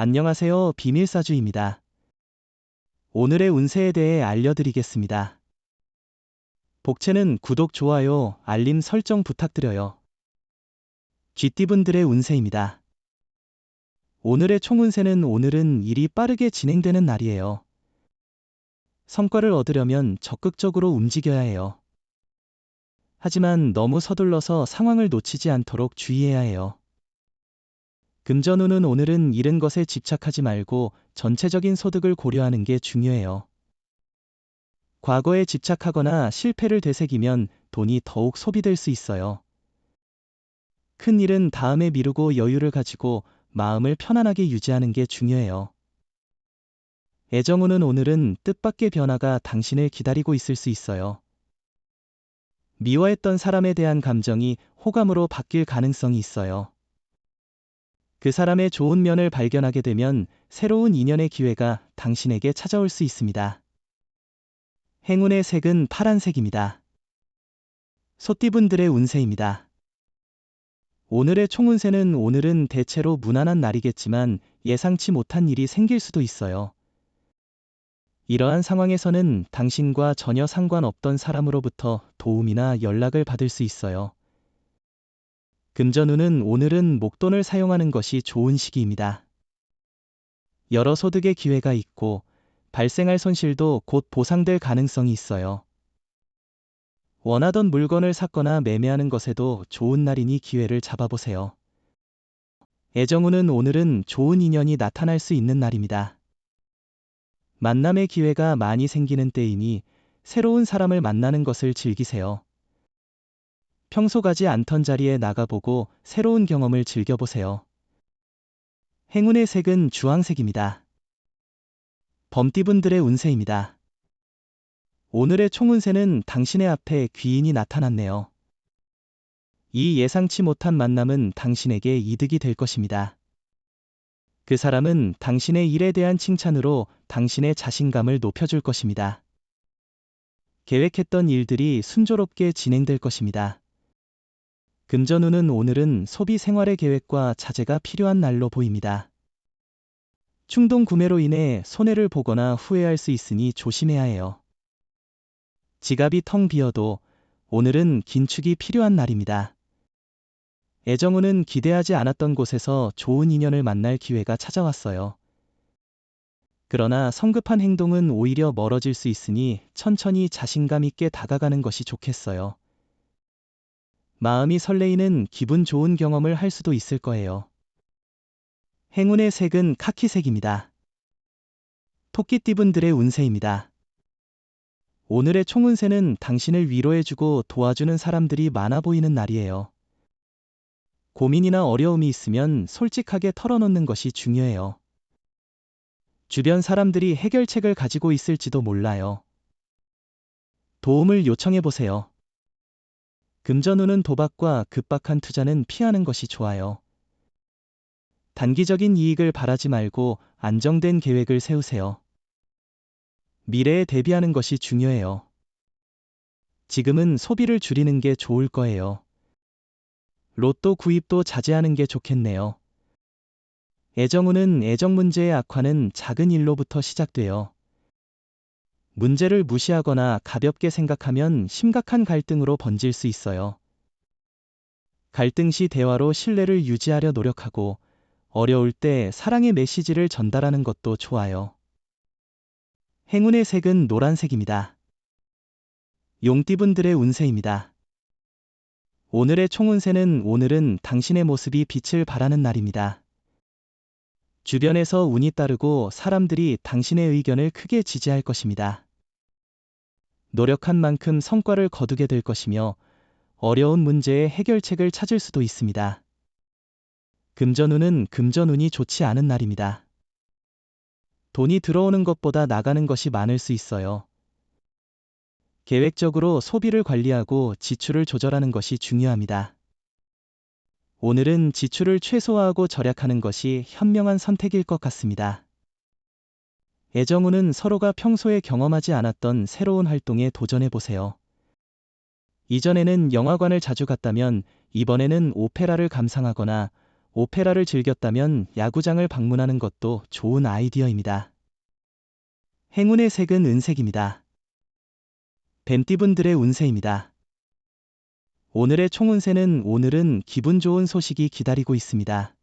안녕하세요. 비밀사주입니다. 오늘의 운세에 대해 알려드리겠습니다. 복채는 구독, 좋아요, 알림 설정 부탁드려요. 쥐띠분들의 운세입니다. 오늘의 총운세는 오늘은 일이 빠르게 진행되는 날이에요. 성과를 얻으려면 적극적으로 움직여야 해요. 하지만 너무 서둘러서 상황을 놓치지 않도록 주의해야 해요. 금전운은 오늘은 잃은 것에 집착하지 말고 전체적인 소득을 고려하는 게 중요해요. 과거에 집착하거나 실패를 되새기면 돈이 더욱 소비될 수 있어요. 큰 일은 다음에 미루고 여유를 가지고 마음을 편안하게 유지하는 게 중요해요. 애정운은 오늘은 뜻밖의 변화가 당신을 기다리고 있을 수 있어요. 미워했던 사람에 대한 감정이 호감으로 바뀔 가능성이 있어요. 그 사람의 좋은 면을 발견하게 되면 새로운 인연의 기회가 당신에게 찾아올 수 있습니다. 행운의 색은 파란색입니다. 소띠분들의 운세입니다. 오늘의 총운세는 오늘은 대체로 무난한 날이겠지만 예상치 못한 일이 생길 수도 있어요. 이러한 상황에서는 당신과 전혀 상관없던 사람으로부터 도움이나 연락을 받을 수 있어요. 금전운은 오늘은 목돈을 사용하는 것이 좋은 시기입니다. 여러 소득의 기회가 있고 발생할 손실도 곧 보상될 가능성이 있어요. 원하던 물건을 샀거나 매매하는 것에도 좋은 날이니 기회를 잡아보세요. 애정운은 오늘은 좋은 인연이 나타날 수 있는 날입니다. 만남의 기회가 많이 생기는 때이니 새로운 사람을 만나는 것을 즐기세요. 평소 가지 않던 자리에 나가보고 새로운 경험을 즐겨보세요. 행운의 색은 주황색입니다. 범띠분들의 운세입니다. 오늘의 총운세는 당신의 앞에 귀인이 나타났네요. 이 예상치 못한 만남은 당신에게 이득이 될 것입니다. 그 사람은 당신의 일에 대한 칭찬으로 당신의 자신감을 높여줄 것입니다. 계획했던 일들이 순조롭게 진행될 것입니다. 금전운은 오늘은 소비 생활의 계획과 자제가 필요한 날로 보입니다. 충동 구매로 인해 손해를 보거나 후회할 수 있으니 조심해야 해요. 지갑이 텅 비어도 오늘은 긴축이 필요한 날입니다. 애정운은 기대하지 않았던 곳에서 좋은 인연을 만날 기회가 찾아왔어요. 그러나 성급한 행동은 오히려 멀어질 수 있으니 천천히 자신감 있게 다가가는 것이 좋겠어요. 마음이 설레이는 기분 좋은 경험을 할 수도 있을 거예요. 행운의 색은 카키색입니다. 토끼띠분들의 운세입니다. 오늘의 총운세는 당신을 위로해주고 도와주는 사람들이 많아 보이는 날이에요. 고민이나 어려움이 있으면 솔직하게 털어놓는 것이 중요해요. 주변 사람들이 해결책을 가지고 있을지도 몰라요. 도움을 요청해보세요. 금전운은 도박과 급박한 투자는 피하는 것이 좋아요. 단기적인 이익을 바라지 말고 안정된 계획을 세우세요. 미래에 대비하는 것이 중요해요. 지금은 소비를 줄이는 게 좋을 거예요. 로또 구입도 자제하는 게 좋겠네요. 애정운은 애정 문제의 악화는 작은 일로부터 시작돼요. 문제를 무시하거나 가볍게 생각하면 심각한 갈등으로 번질 수 있어요. 갈등 시 대화로 신뢰를 유지하려 노력하고 어려울 때 사랑의 메시지를 전달하는 것도 좋아요. 행운의 색은 노란색입니다. 용띠분들의 운세입니다. 오늘의 총운세는 오늘은 당신의 모습이 빛을 발하는 날입니다. 주변에서 운이 따르고 사람들이 당신의 의견을 크게 지지할 것입니다. 노력한 만큼 성과를 거두게 될 것이며 어려운 문제의 해결책을 찾을 수도 있습니다. 금전운은 금전운이 좋지 않은 날입니다. 돈이 들어오는 것보다 나가는 것이 많을 수 있어요. 계획적으로 소비를 관리하고 지출을 조절하는 것이 중요합니다. 오늘은 지출을 최소화하고 절약하는 것이 현명한 선택일 것 같습니다. 애정운은 서로가 평소에 경험하지 않았던 새로운 활동에 도전해보세요. 이전에는 영화관을 자주 갔다면 이번에는 오페라를 감상하거나 오페라를 즐겼다면 야구장을 방문하는 것도 좋은 아이디어입니다. 행운의 색은 은색입니다. 뱀띠분들의 운세입니다. 오늘의 총운세는 오늘은 기분 좋은 소식이 기다리고 있습니다.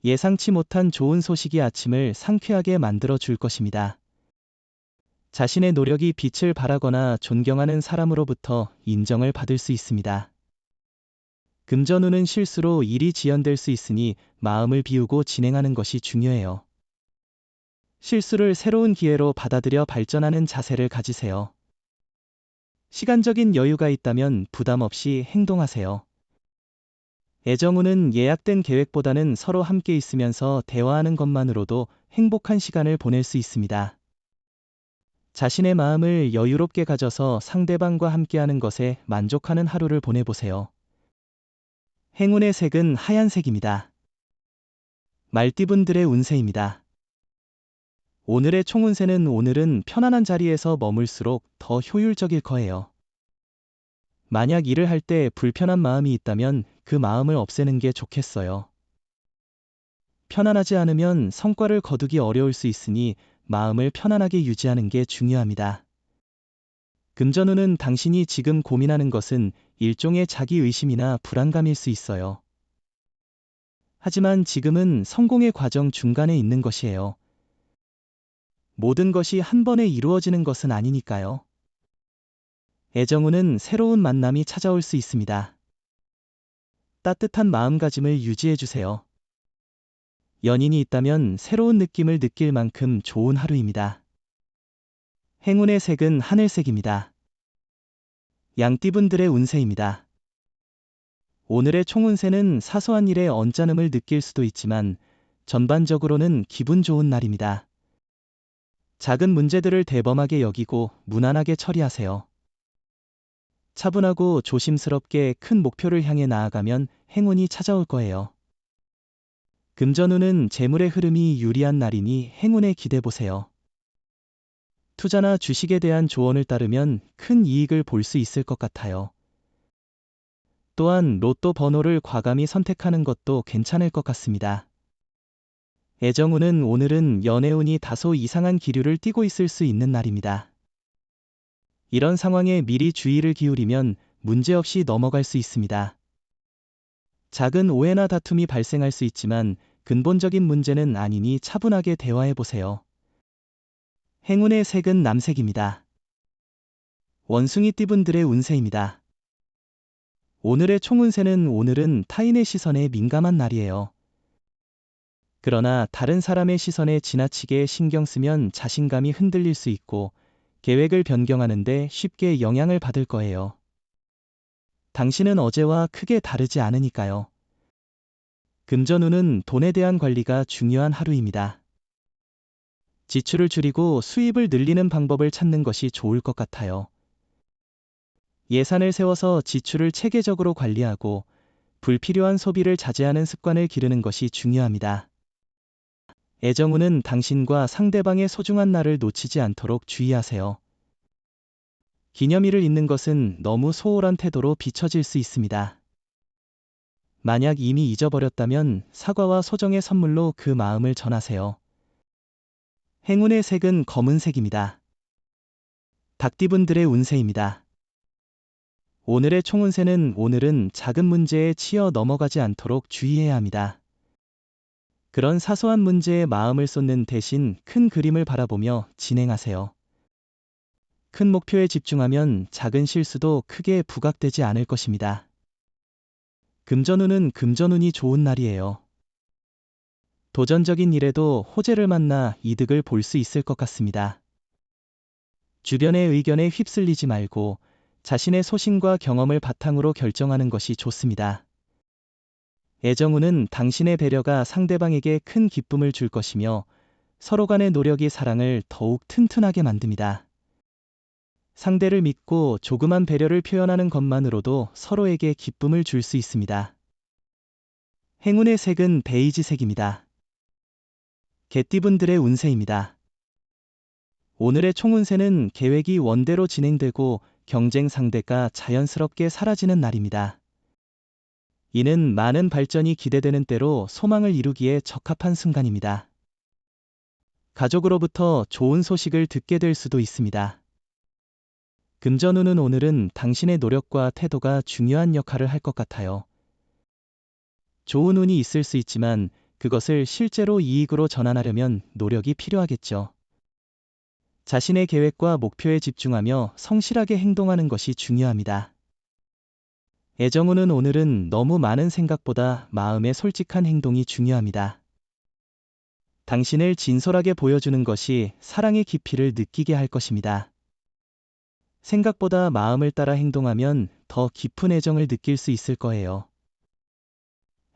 예상치 못한 좋은 소식이 아침을 상쾌하게 만들어 줄 것입니다. 자신의 노력이 빛을 발하거나 존경하는 사람으로부터 인정을 받을 수 있습니다. 금전운은 실수로 일이 지연될 수 있으니 마음을 비우고 진행하는 것이 중요해요. 실수를 새로운 기회로 받아들여 발전하는 자세를 가지세요. 시간적인 여유가 있다면 부담 없이 행동하세요. 애정운은 예약된 계획보다는 서로 함께 있으면서 대화하는 것만으로도 행복한 시간을 보낼 수 있습니다. 자신의 마음을 여유롭게 가져서 상대방과 함께하는 것에 만족하는 하루를 보내보세요. 행운의 색은 하얀색입니다. 말띠분들의 운세입니다. 오늘의 총운세는 오늘은 편안한 자리에서 머물수록 더 효율적일 거예요. 만약 일을 할 때 불편한 마음이 있다면 그 마음을 없애는 게 좋겠어요. 편안하지 않으면 성과를 거두기 어려울 수 있으니 마음을 편안하게 유지하는 게 중요합니다. 금전운은 당신이 지금 고민하는 것은 일종의 자기의심이나 불안감일 수 있어요. 하지만 지금은 성공의 과정 중간에 있는 것이에요. 모든 것이 한 번에 이루어지는 것은 아니니까요. 애정운은 새로운 만남이 찾아올 수 있습니다. 따뜻한 마음가짐을 유지해주세요. 연인이 있다면 새로운 느낌을 느낄 만큼 좋은 하루입니다. 행운의 색은 하늘색입니다. 양띠분들의 운세입니다. 오늘의 총운세는 사소한 일에 언짢음을 느낄 수도 있지만 전반적으로는 기분 좋은 날입니다. 작은 문제들을 대범하게 여기고 무난하게 처리하세요. 차분하고 조심스럽게 큰 목표를 향해 나아가면 행운이 찾아올 거예요. 금전운은 재물의 흐름이 유리한 날이니 행운에 기대보세요. 투자나 주식에 대한 조언을 따르면 큰 이익을 볼 수 있을 것 같아요. 또한 로또 번호를 과감히 선택하는 것도 괜찮을 것 같습니다. 애정운은 오늘은 연애운이 다소 이상한 기류를 띠고 있을 수 있는 날입니다. 이런 상황에 미리 주의를 기울이면 문제없이 넘어갈 수 있습니다. 작은 오해나 다툼이 발생할 수 있지만 근본적인 문제는 아니니 차분하게 대화해보세요. 행운의 색은 남색입니다. 원숭이띠분들의 운세입니다. 오늘의 총운세는 오늘은 타인의 시선에 민감한 날이에요. 그러나 다른 사람의 시선에 지나치게 신경 쓰면 자신감이 흔들릴 수 있고 계획을 변경하는데 쉽게 영향을 받을 거예요. 당신은 어제와 크게 다르지 않으니까요. 금전운은 돈에 대한 관리가 중요한 하루입니다. 지출을 줄이고 수입을 늘리는 방법을 찾는 것이 좋을 것 같아요. 예산을 세워서 지출을 체계적으로 관리하고 불필요한 소비를 자제하는 습관을 기르는 것이 중요합니다. 애정운은 당신과 상대방의 소중한 날을 놓치지 않도록 주의하세요. 기념일을 잊는 것은 너무 소홀한 태도로 비춰질 수 있습니다. 만약 이미 잊어버렸다면 사과와 소정의 선물로 그 마음을 전하세요. 행운의 색은 검은색입니다. 닭띠분들의 운세입니다. 오늘의 총운세는 오늘은 작은 문제에 치여 넘어가지 않도록 주의해야 합니다. 그런 사소한 문제에 마음을 쏟는 대신 큰 그림을 바라보며 진행하세요. 큰 목표에 집중하면 작은 실수도 크게 부각되지 않을 것입니다. 금전운은 금전운이 좋은 날이에요. 도전적인 일에도 호재를 만나 이득을 볼 수 있을 것 같습니다. 주변의 의견에 휩쓸리지 말고 자신의 소신과 경험을 바탕으로 결정하는 것이 좋습니다. 애정운은 당신의 배려가 상대방에게 큰 기쁨을 줄 것이며 서로 간의 노력이 사랑을 더욱 튼튼하게 만듭니다. 상대를 믿고 조그만 배려를 표현하는 것만으로도 서로에게 기쁨을 줄 수 있습니다. 행운의 색은 베이지색입니다. 개띠분들의 운세입니다. 오늘의 총운세는 계획이 원대로 진행되고 경쟁 상대가 자연스럽게 사라지는 날입니다. 이는 많은 발전이 기대되는 때로 소망을 이루기에 적합한 순간입니다. 가족으로부터 좋은 소식을 듣게 될 수도 있습니다. 금전운은 오늘은 당신의 노력과 태도가 중요한 역할을 할 것 같아요. 좋은 운이 있을 수 있지만 그것을 실제로 이익으로 전환하려면 노력이 필요하겠죠. 자신의 계획과 목표에 집중하며 성실하게 행동하는 것이 중요합니다. 애정운은 오늘은 너무 많은 생각보다 마음의 솔직한 행동이 중요합니다. 당신을 진솔하게 보여주는 것이 사랑의 깊이를 느끼게 할 것입니다. 생각보다 마음을 따라 행동하면 더 깊은 애정을 느낄 수 있을 거예요.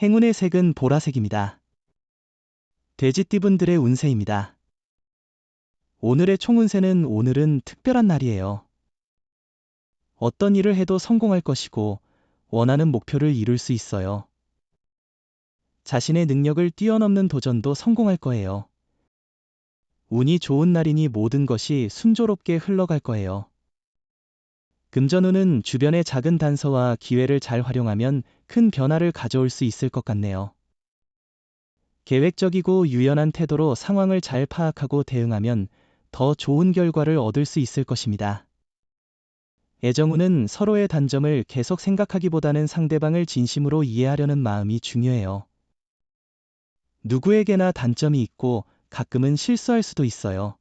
행운의 색은 보라색입니다. 돼지띠분들의 운세입니다. 오늘의 총운세는 오늘은 특별한 날이에요. 어떤 일을 해도 성공할 것이고 원하는 목표를 이룰 수 있어요. 자신의 능력을 뛰어넘는 도전도 성공할 거예요. 운이 좋은 날이니 모든 것이 순조롭게 흘러갈 거예요. 금전운은 주변의 작은 단서와 기회를 잘 활용하면 큰 변화를 가져올 수 있을 것 같네요. 계획적이고 유연한 태도로 상황을 잘 파악하고 대응하면 더 좋은 결과를 얻을 수 있을 것입니다. 애정운은 서로의 단점을 계속 생각하기보다는 상대방을 진심으로 이해하려는 마음이 중요해요. 누구에게나 단점이 있고 가끔은 실수할 수도 있어요.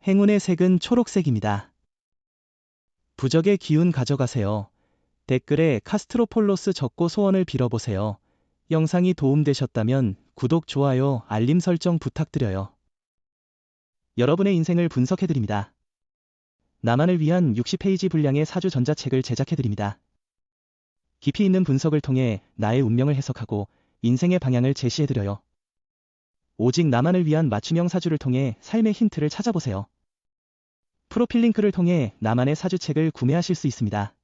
행운의 색은 초록색입니다. 부적의 기운 가져가세요. 댓글에 카스트로폴로스 적고 소원을 빌어보세요. 영상이 도움되셨다면 구독, 좋아요, 알림 설정 부탁드려요. 여러분의 인생을 분석해드립니다. 나만을 위한 60페이지 분량의 사주 전자책을 제작해드립니다. 깊이 있는 분석을 통해 나의 운명을 해석하고 인생의 방향을 제시해드려요. 오직 나만을 위한 맞춤형 사주를 통해 삶의 힌트를 찾아보세요. 프로필 링크를 통해 나만의 사주책을 구매하실 수 있습니다.